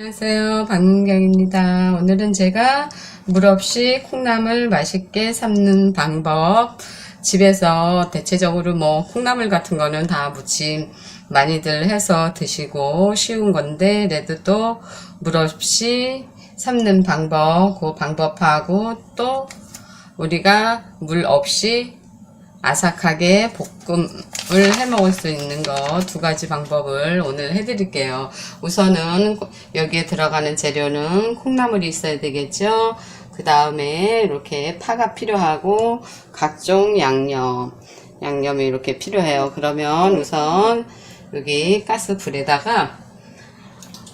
안녕하세요, 박민경입니다. 오늘은 제가 물 없이 콩나물 맛있게 삶는 방법, 집에서 대체적으로 콩나물 같은 거는 다 무침 많이들 해서 드시고 쉬운 건데, 그래도 또 물 없이 삶는 방법, 그 방법하고 또 우리가 물 없이 아삭하게 볶음을 해 먹을 수 있는 거 두 가지 방법을 오늘 해드릴게요. 우선은 여기에 들어가는 재료는 콩나물이 있어야 되겠죠. 그 다음에 이렇게 파가 필요하고 각종 양념이 이렇게 필요해요. 그러면 우선 여기 가스불에다가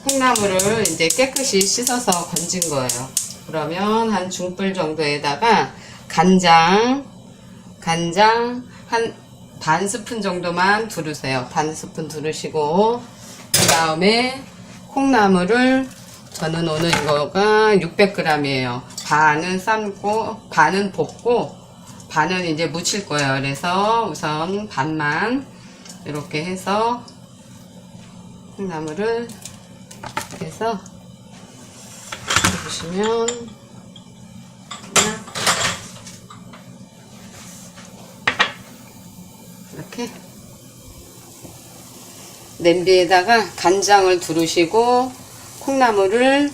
콩나물을 이제 깨끗이 씻어서 건진 거예요. 그러면 한 중불 정도에다가 간장 한 반 스푼 정도만 두르세요. 반 스푼 두르시고, 그 다음에 콩나물을 저는 오늘 이거가 600g이에요. 반은 삶고 반은 볶고 반은 이제 무칠 거예요. 그래서 우선 반만 이렇게 해서 콩나물을 해서 보시면 이렇게 냄비에다가 간장을 두르시고 콩나물을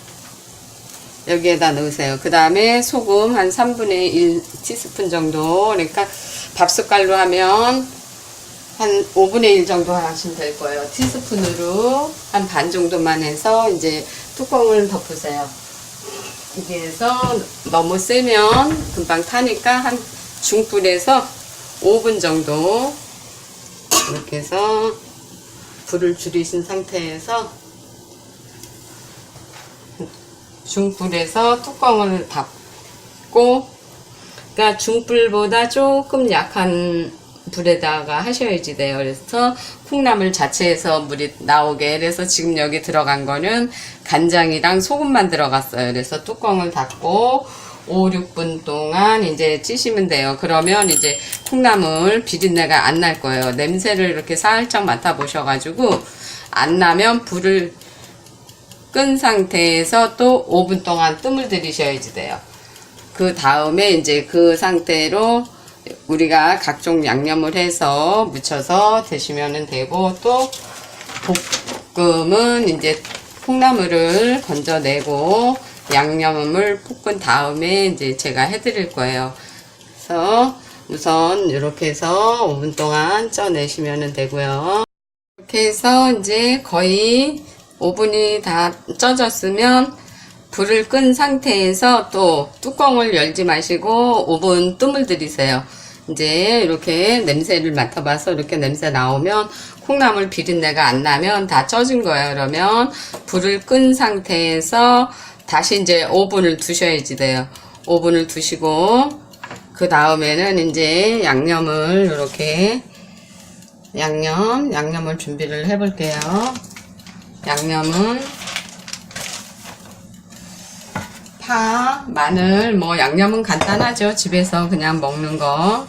여기에다 넣으세요. 그 다음에 소금 한 3분의 1 티스푼 정도, 그러니까 밥숟갈로 하면 한 5분의 1 정도 하시면 될 거예요. 티스푼으로 한 반 정도만 해서 이제 뚜껑을 덮으세요. 이게 해서 너무 세면 금방 타니까 한 중불에서 5분 정도 이렇게 해서 불을 줄이신 상태에서 중불에서 뚜껑을 닫고, 그러니까 중불보다 조금 약한 불에다가 하셔야지 돼요. 그래서 콩나물 자체에서 물이 나오게. 그래서 지금 여기 들어간 거는 간장이랑 소금만 들어갔어요. 그래서 뚜껑을 닫고 5, 6분 동안 이제 찌시면 돼요. 그러면 이제 콩나물 비린내가 안 날 거예요. 냄새를 이렇게 살짝 맡아보셔가지고 안 나면 불을 끈 상태에서 또 5분 동안 뜸을 들이셔야지 돼요. 그 다음에 이제 그 상태로 우리가 각종 양념을 해서 무쳐서 드시면 되고, 또 볶음은 이제 콩나물을 건져내고 양념을 볶은 다음에 이제 제가 해드릴 거예요. 그래서 우선 이렇게 해서 5분 동안 쪄내시면 되고요. 이렇게 해서 이제 거의 5분이 다 쪄졌으면 불을 끈 상태에서 또 뚜껑을 열지 마시고 5분 뜸을 들이세요. 이제 이렇게 냄새를 맡아봐서 이렇게 냄새 나오면 콩나물 비린내가 안 나면 다 쪄진 거예요. 그러면 불을 끈 상태에서 다시 이제 5분을 두셔야지 돼요. 5분을 두시고, 그 다음에는 이제 양념을 이렇게 양념을 준비를 해 볼게요. 양념은 파, 마늘, 양념은 간단하죠. 집에서 그냥 먹는 거.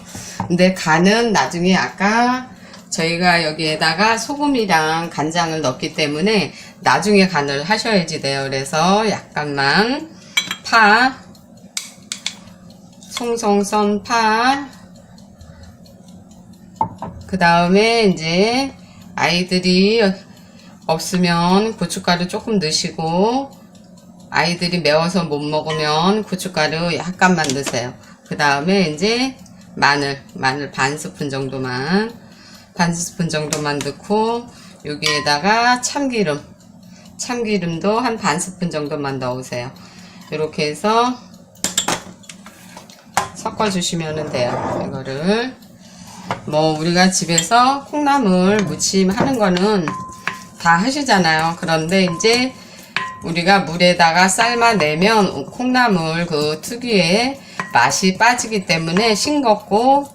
근데 간은 나중에 아까 저희가 여기에다가 소금이랑 간장을 넣기 때문에 나중에 간을 하셔야지 돼요. 그래서 약간만 파, 송송 썬 파, 그 다음에 이제 아이들이 없으면 고춧가루 조금 넣으시고, 아이들이 매워서 못 먹으면 고춧가루 약간만 넣으세요. 그 다음에 이제 마늘 반 스푼 정도만 넣고, 여기에다가 참기름도 한 반 스푼 정도만 넣으세요. 이렇게 해서 섞어 주시면 돼요. 이거를 우리가 집에서 콩나물 무침 하는 거는 다 하시잖아요. 그런데 이제 우리가 물에다가 삶아내면 콩나물 그 특유의 맛이 빠지기 때문에 싱겁고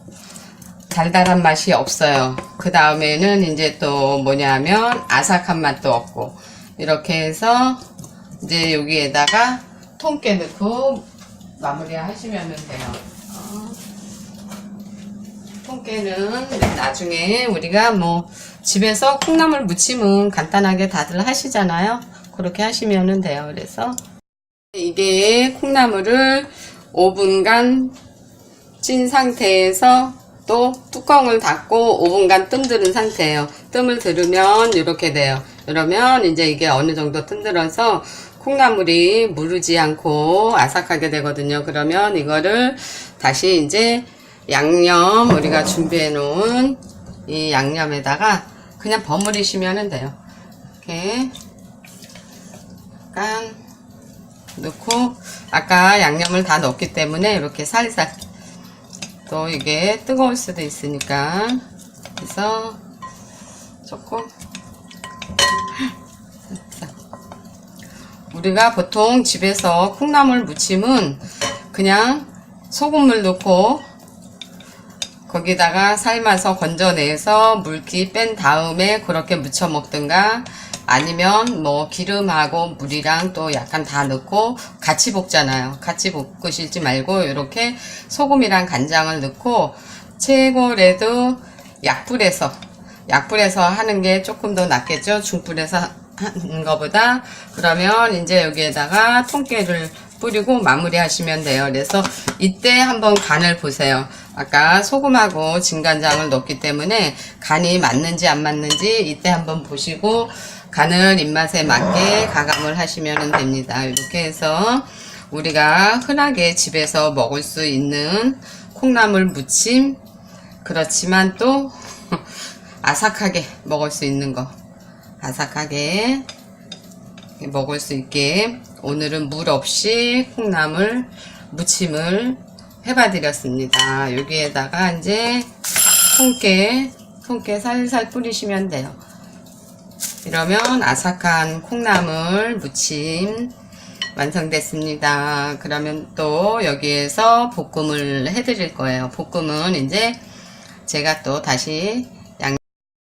달달한 맛이 없어요. 그 다음에는 이제 또 뭐냐면 아삭한 맛도 없고, 이렇게 해서 이제 여기에다가 통깨 넣고 마무리 하시면 돼요. 통깨는 나중에 우리가 집에서 콩나물 무침은 간단하게 다들 하시잖아요. 그렇게 하시면 돼요. 그래서 이게 콩나물을 5분간 찐 상태에서 또 뚜껑을 닫고 5분간 뜸 들은 상태예요. 뜸을 들으면 이렇게 돼요. 그러면 이제 이게 어느 정도 뜸 들어서 콩나물이 무르지 않고 아삭하게 되거든요. 그러면 이거를 다시 이제 양념, 우리가 준비해 놓은 이 양념에다가 그냥 버무리시면 돼요. 이렇게 약간 넣고, 아까 양념을 다 넣었기 때문에 이렇게 살살, 또 이게 뜨거울 수도 있으니까, 그래서 조금 우리가 보통 집에서 콩나물 무침은 그냥 소금물 넣고 거기다가 삶아서 건져내서 물기 뺀 다음에 그렇게 무쳐 먹든가, 아니면 뭐 기름하고 물이랑 또 약간 다 넣고 같이 볶잖아요. 같이 볶으시지 말고 이렇게 소금이랑 간장을 넣고, 최고래도 약불에서 하는 게 조금 더 낫겠죠, 중불에서 하는 거보다. 그러면 이제 여기에다가 통깨를 뿌리고 마무리 하시면 돼요. 그래서 이때 한번 간을 보세요. 아까 소금하고 진간장을 넣었기 때문에 간이 맞는지 안 맞는지 이때 한번 보시고 간을 입맛에 맞게 가감을 하시면 됩니다. 이렇게 해서 우리가 흔하게 집에서 먹을 수 있는 콩나물 무침, 그렇지만 또 아삭하게 먹을 수 있는 거, 아삭하게 먹을 수 있게 오늘은 물 없이 콩나물 무침을 해봐 드렸습니다. 여기에다가 이제 통깨 살살 뿌리시면 돼요. 이러면 아삭한 콩나물 무침 완성됐습니다. 그러면 또 여기에서 볶음을 해 드릴 거예요. 볶음은 이제 제가 또 다시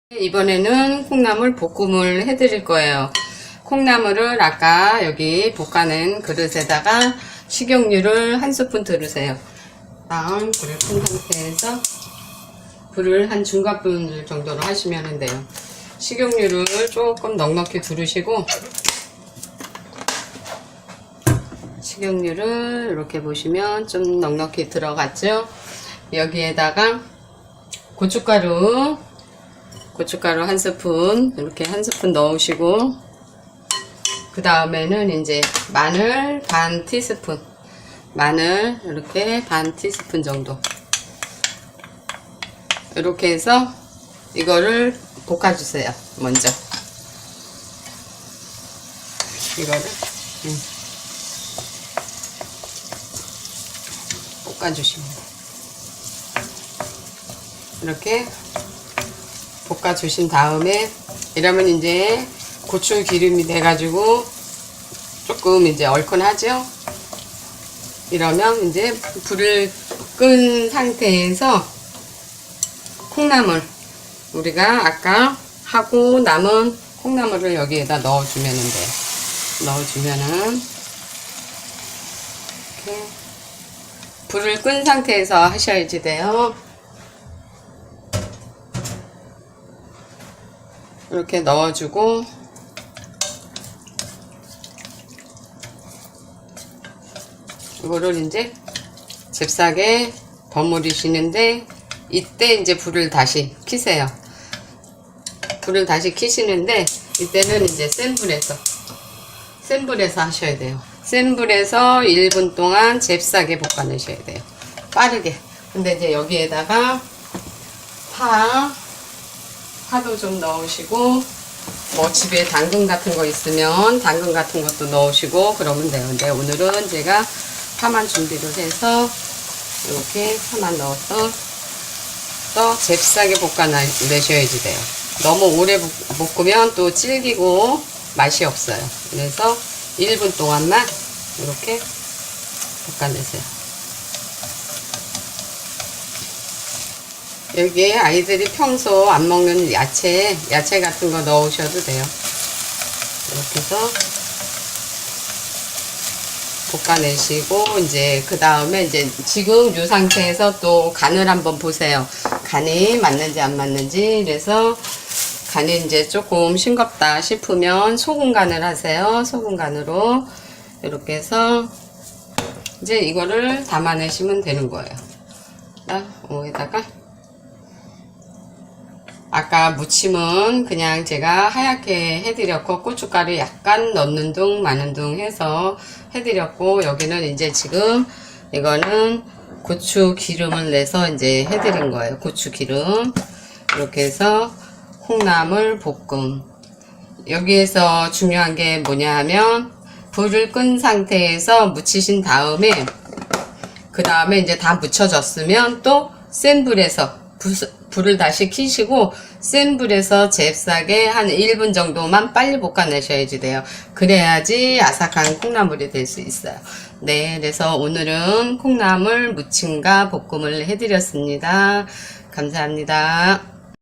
이번에는 콩나물 볶음을 해 드릴 거예요. 콩나물을 아까 여기 볶아낸 그릇에다가 식용유를 1스푼 두르세요. 다음 불을 끈 상태에서 불을 한 중간불 정도로 하시면 돼요. 식용유를 조금 넉넉히 두르시고, 식용유를 이렇게 보시면 좀 넉넉히 들어갔죠. 여기에다가 고춧가루 1스푼, 이렇게 1스푼 넣으시고, 그 다음에는 이제 마늘 반 티스푼, 마늘 이렇게 반 티스푼 정도, 이렇게 해서 이거를 볶아주세요. 먼저 이거를 볶아주시면 돼요. 이렇게 볶아주신 다음에, 이러면 이제 고추 기름이 돼가지고 조금 이제 얼큰하죠. 이러면 이제 불을 끈 상태에서 콩나물, 우리가 아까 하고 남은 콩나물을 여기에다 넣어주면 돼요. 넣어주면은 이렇게 불을 끈 상태에서 하셔야지 돼요. 이렇게 넣어주고, 이거를 이제 잽싸게 버무리시는데, 이때 이제 불을 다시 켜세요. 불을 다시 켜시는데, 이때는 이제 센 불에서 하셔야 돼요. 센 불에서 1분 동안 잽싸게 볶아내셔야 돼요. 빠르게. 근데 이제 여기에다가 파도 좀 넣으시고, 뭐 집에 당근 같은 거 있으면 당근 같은 것도 넣으시고 그러면 돼요. 근데 오늘은 제가 파만 준비를 해서 이렇게 파만 넣어서 또 잽싸게 볶아내셔야지 돼요. 너무 오래 볶으면 또 질기고 맛이 없어요. 그래서 1분 동안만 이렇게 볶아내세요. 여기에 아이들이 평소 안 먹는 야채 같은 거 넣으셔도 돼요. 이렇게 해서 볶아내시고, 이제 그 다음에 이제 지금 이 상태에서 또 간을 한번 보세요. 간이 맞는지 안 맞는지. 그래서 간이 이제 조금 싱겁다 싶으면 소금 간을 하세요. 소금 간으로 이렇게 해서 이제 이거를 담아내시면 되는 거예요. 여기다가 아까 무침은 그냥 제가 하얗게 해드렸고 고춧가루 약간 넣는 둥 마는 둥 해서 해드렸고, 여기는 이제 지금 이거는 고추 기름을 내서 이제 해드린 거예요. 고추 기름. 이렇게 해서 콩나물 볶음. 여기에서 중요한 게 뭐냐 하면 불을 끈 상태에서 무치신 다음에 그 다음에 이제 다 묻혀졌으면 또 센 불에서 불을 다시 켜시고 센 불에서 잽싸게 한 1분 정도만 빨리 볶아내셔야지 돼요. 그래야지 아삭한 콩나물이 될 수 있어요. 네, 그래서 오늘은 콩나물 무침과 볶음을 해드렸습니다. 감사합니다.